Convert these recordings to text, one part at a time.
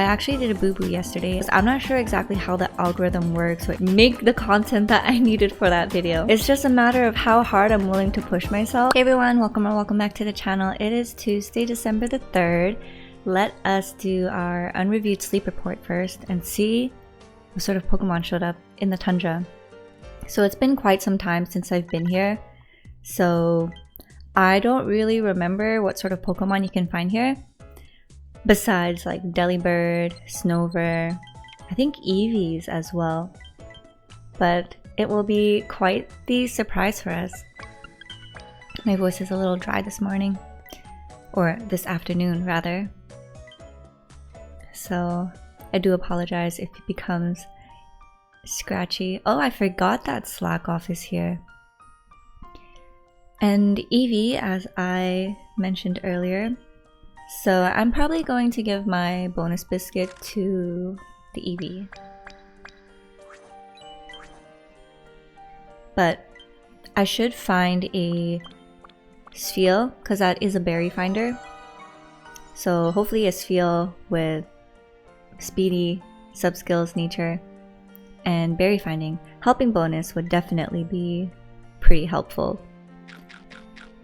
actually did a boo-boo yesterday. I'm not sure exactly how the algorithm works or make the content that I needed for that video. It's just a matter of how hard I'm willing to push myself. Hey everyone, welcome back to the channel. It is Tuesday, December the 3rd. Let us do our unreviewed sleep report first and see what sort of Pokemon showed up in the tundra. So it's been quite some time since I've been here, so I don't really remember what sort of Pokemon you can find here. Besides like Delibird, Snover, I think Eevees as well. But it will be quite the surprise for us. My voice is a little dry this morning. Or this afternoon rather. So I do apologize if it becomes scratchy. Oh, I forgot that Slackoff is here. And Eevee, as I mentioned earlier. So I'm probably going to give my bonus biscuit to the Eevee. But I should find a Spheal, because that is a berry finder. So hopefully a Spheal with speedy, sub-skills, nature, and berry finding. Helping bonus would definitely be pretty helpful.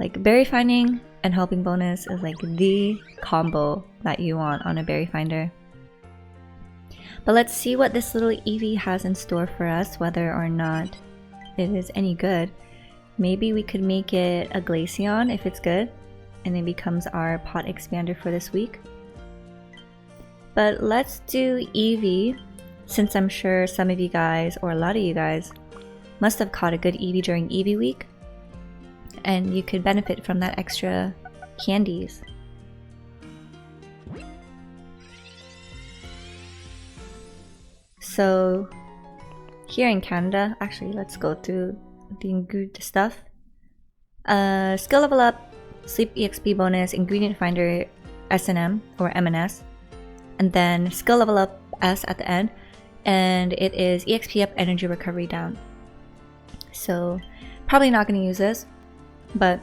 Like berry finding and helping bonus is like the combo that you want on a berry finder. But let's see what this little Eevee has in store for us, whether or not it is any good. Maybe we could make it a Glaceon if it's good, and it becomes our pot expander for this week. But let's do Eevee, since I'm sure some of you guys, or a lot of you guys, must have caught a good Eevee during Eevee week. And you could benefit from that extra candies. So here in Canada, actually let's go through the good stuff. Skill level up, sleep EXP bonus, ingredient finder S&M or M&S, and then skill level up S at the end, and it is EXP up, energy recovery down. So probably not going to use this. But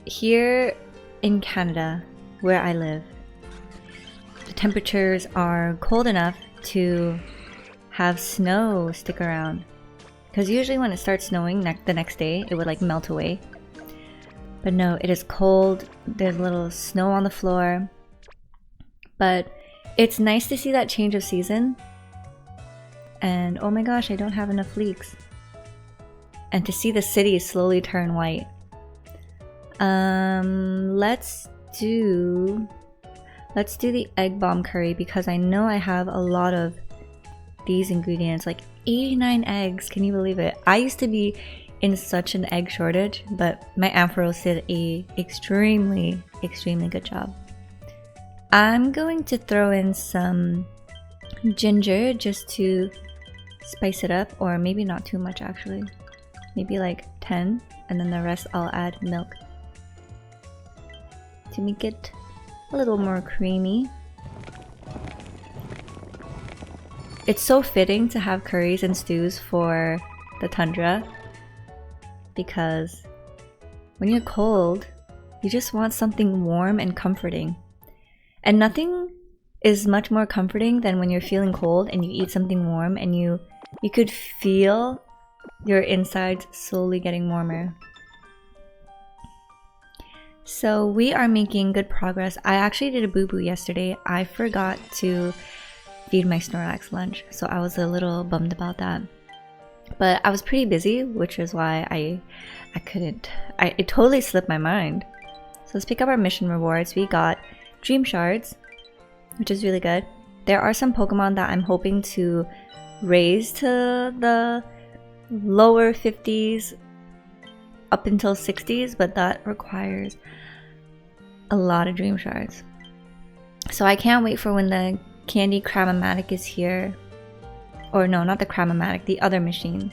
here in Canada, where I live, the temperatures are cold enough to have snow stick around. Because usually when it starts snowing the next day, it would like melt away. But no, it is cold, there's a little snow on the floor. But it's nice to see that change of season. And oh my gosh, I don't have enough leeks. And to see the city slowly turn white. Let's do the egg bomb curry, because I know I have a lot of these ingredients, like 89 eggs. Can you believe it? I used to be in such an egg shortage, but my Ampharos did a extremely good job. I'm going to throw in some ginger just to spice it up, or maybe not too much actually. Maybe like 10, and then the rest I'll add milk to make it a little more creamy. It's so fitting to have curries and stews for the tundra, because when you're cold, you just want something warm and comforting. And nothing is much more comforting than when you're feeling cold and you eat something warm and you could feel your insides slowly getting warmer. So we are making good progress. I actually did a boo-boo yesterday. I forgot to feed my Snorlax lunch, so I was a little bummed about that. But I was pretty busy, which is why I couldn't. It totally slipped my mind. So let's pick up our mission rewards. We got Dream Shards, which is really good. There are some Pokemon that I'm hoping to raise to the lower 50s up until 60s, but that requires a lot of Dream Shards. So I can't wait for when the Candy Cramomatic is here. Or no, not the Cramomatic, the other machine.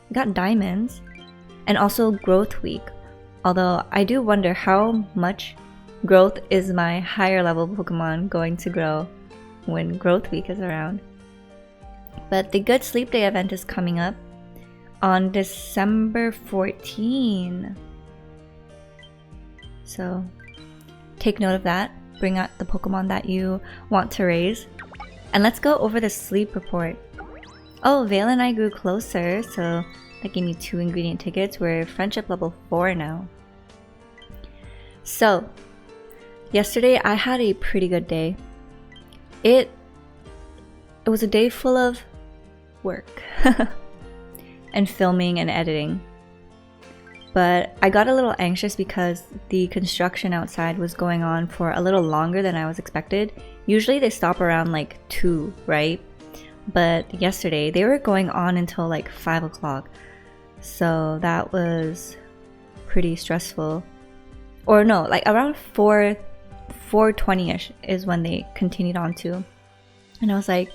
We got diamonds, and also Growth Week. Although I do wonder how much growth is my higher level Pokemon going to grow when Growth Week is around. But the Good Sleep Day event is coming up on December 14. So take note of that. bring out the Pokemon that you want to raise. And let's go over the sleep report. Oh, Vale and I grew closer, so that gave me 2 ingredient tickets. We're friendship level 4 now. So, yesterday I had a pretty good day. It was a day full of work and filming and editing. But I got a little anxious because the construction outside was going on for a little longer than I was expected. Usually they stop around like 2, right? But yesterday they were going on until like 5 o'clock. So that was pretty stressful. Or no, like around 4:20ish is when they continued on to. And I was like,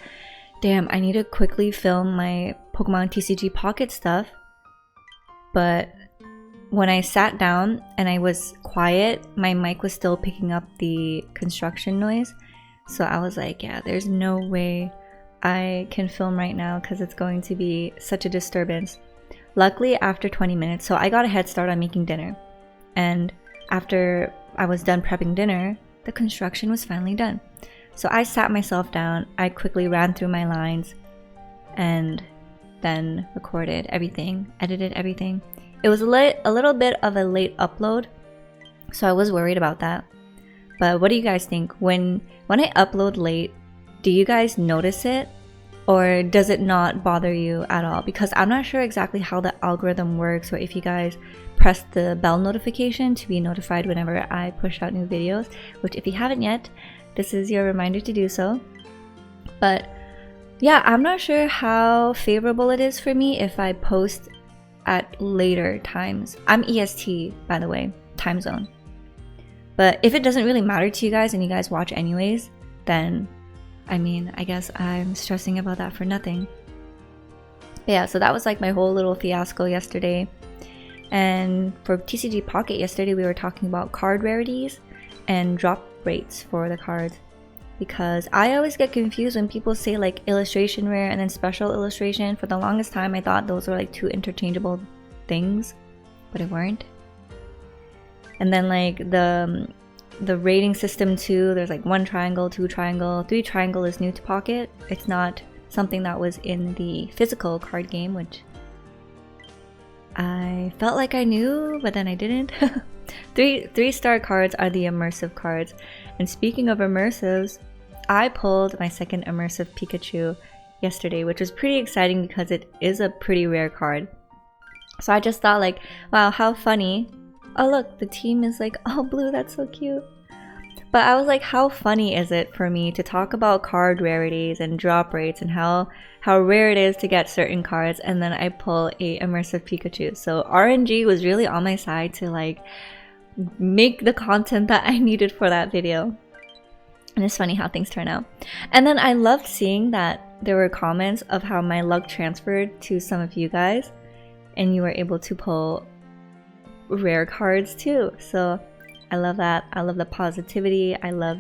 damn, I need to quickly film my Pokemon TCG Pocket stuff. But when I sat down and I was quiet, my mic was still picking up the construction noise. So I was like, yeah, there's no way I can film right now because it's going to be such a disturbance. Luckily, after 20 minutes, so I got a head start on making dinner. And after I was done prepping dinner, the construction was finally done. So I sat myself down, I quickly ran through my lines, and then recorded everything, edited everything. It was a little bit of a late upload, so I was worried about that. But what do you guys think? When I upload late, do you guys notice it? Or does it not bother you at all? Because I'm not sure exactly how the algorithm works, or if you guys press the bell notification to be notified whenever I push out new videos, which if you haven't yet, this is your reminder to do so. But yeah, I'm not sure how favorable it is for me if I post at later times. I'm EST, by the way, time zone. But if it doesn't really matter to you guys and you guys watch anyways, then I mean, I guess I'm stressing about that for nothing. But yeah, so that was like my whole little fiasco yesterday. And for TCG Pocket yesterday, we were talking about card rarities and drop rates for the cards. Because I always get confused when people say like illustration rare and then special illustration. For the longest time, I thought those were like 2 interchangeable things, but it weren't. And then like the rating system too, there's like 1 triangle, 2 triangle, 3 triangle is new to Pocket. It's not something that was in the physical card game, which I felt like I knew, but then I didn't. 3-star cards are the immersive cards. And speaking of immersives, I pulled my second immersive Pikachu yesterday, which was pretty exciting because it is a pretty rare card. So I just thought like, wow, how funny. Oh look, the team is like all blue, that's so cute. But I was like, how funny is it for me to talk about card rarities and drop rates and how rare it is to get certain cards, and then I pull a immersive Pikachu. So RNG was really on my side to like make the content that I needed for that video. And it's funny how things turn out. And then I loved seeing that there were comments of how my luck transferred to some of you guys and you were able to pull rare cards too. So I love that. I love the positivity. I love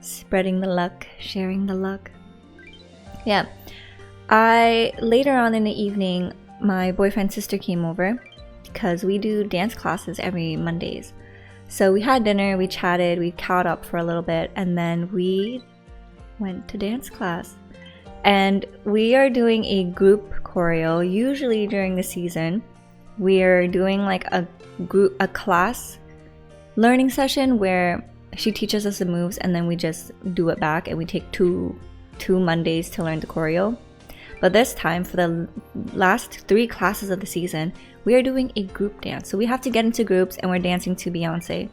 spreading the luck, sharing the luck. Yeah. Later on in the evening, my boyfriend's sister came over because we do dance classes every Mondays. So we had dinner, we chatted, we caught up for a little bit, and then we went to dance class. And we are doing a group choreo. Usually during the season, we are doing like a class learning session where she teaches us the moves and then we just do it back, and we take two Mondays to learn the choreo. But this time, for the last 3 classes of the season, we are doing a group dance. So we have to get into groups and we're dancing to Beyonce.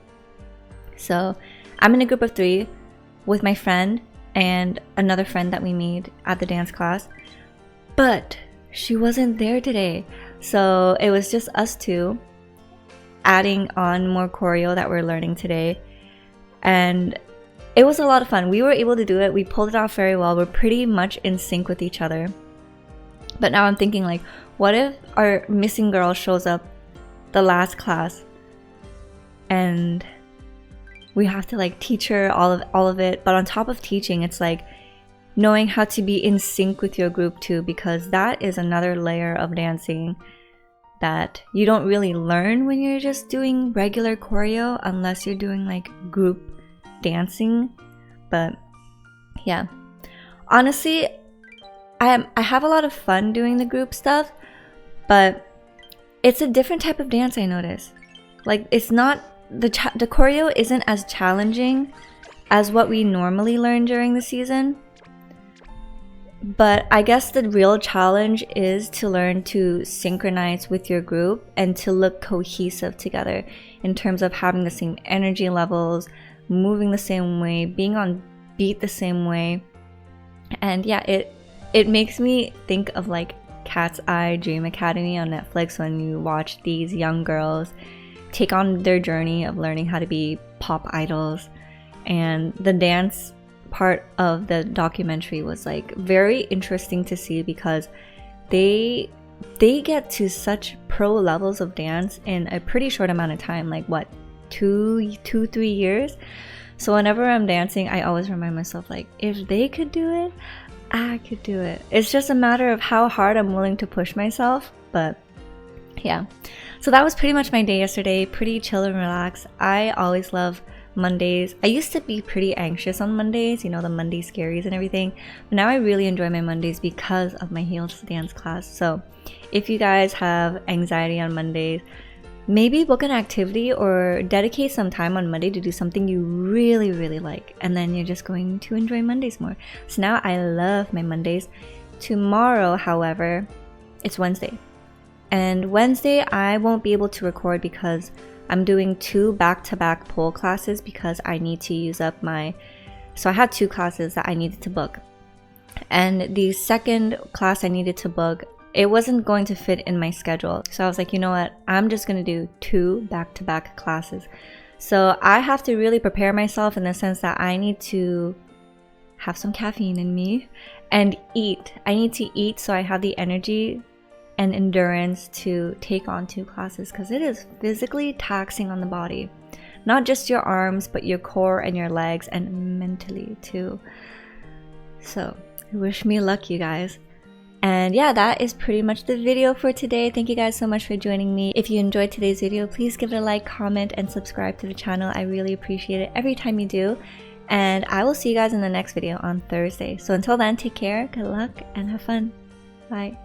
So I'm in a group of 3 with my friend and another friend that we made at the dance class. But she wasn't there today. So it was just us 2 adding on more choreo that we're learning today. And it was a lot of fun. We were able to do it. We pulled it off very well. We're pretty much in sync with each other. But now I'm thinking like, what if our missing girl shows up the last class and we have to like teach her all of it. But on top of teaching, it's like knowing how to be in sync with your group too, because that is another layer of dancing that you don't really learn when you're just doing regular choreo, unless you're doing like group dancing. But yeah, honestly, I have a lot of fun doing the group stuff, but it's a different type of dance. I notice, like, it's not the choreo isn't as challenging as what we normally learn during the season. But I guess the real challenge is to learn to synchronize with your group and to look cohesive together in terms of having the same energy levels, moving the same way, being on beat the same way. And yeah, it makes me think of like Cat's Eye Dream Academy on Netflix, when you watch these young girls take on their journey of learning how to be pop idols. And the dance part of the documentary was like very interesting to see, because they get to such pro levels of dance in a pretty short amount of time, like what, 3 years. So whenever I'm dancing, I always remind myself, like, if they could do it, I could do it. It's just a matter of how hard I'm willing to push myself. But yeah, so that was pretty much my day yesterday. Pretty chill and relaxed. I always love Mondays. I used to be pretty anxious on Mondays, you know, the Monday scaries and everything, but now I really enjoy my Mondays because of my heels dance class. So if you guys have anxiety on Mondays, maybe book an activity or dedicate some time on Monday to do something you really like, and then you're just going to enjoy Mondays more. So now I love my Mondays. Tomorrow, however, it's Wednesday, and Wednesday I won't be able to record because I'm doing 2 back-to-back pole classes, because I need to use up my... So I had 2 classes that I needed to book. And the second class I needed to book, it wasn't going to fit in my schedule. So I was like, you know what? I'm just going to do 2 back-to-back classes. So I have to really prepare myself in the sense that I need to have some caffeine in me and eat. I need to eat so I have the energy and endurance to take on 2 classes, because it is physically taxing on the body, not just your arms but your core and your legs, and mentally too. So wish me luck, you guys. And yeah, that is pretty much the video for today. Thank you guys so much for joining me. If you enjoyed today's video, please give it a like, comment, and subscribe to the channel. I really appreciate it every time you do. And I will see you guys in the next video on Thursday. So until then, take care, good luck, and have fun. Bye.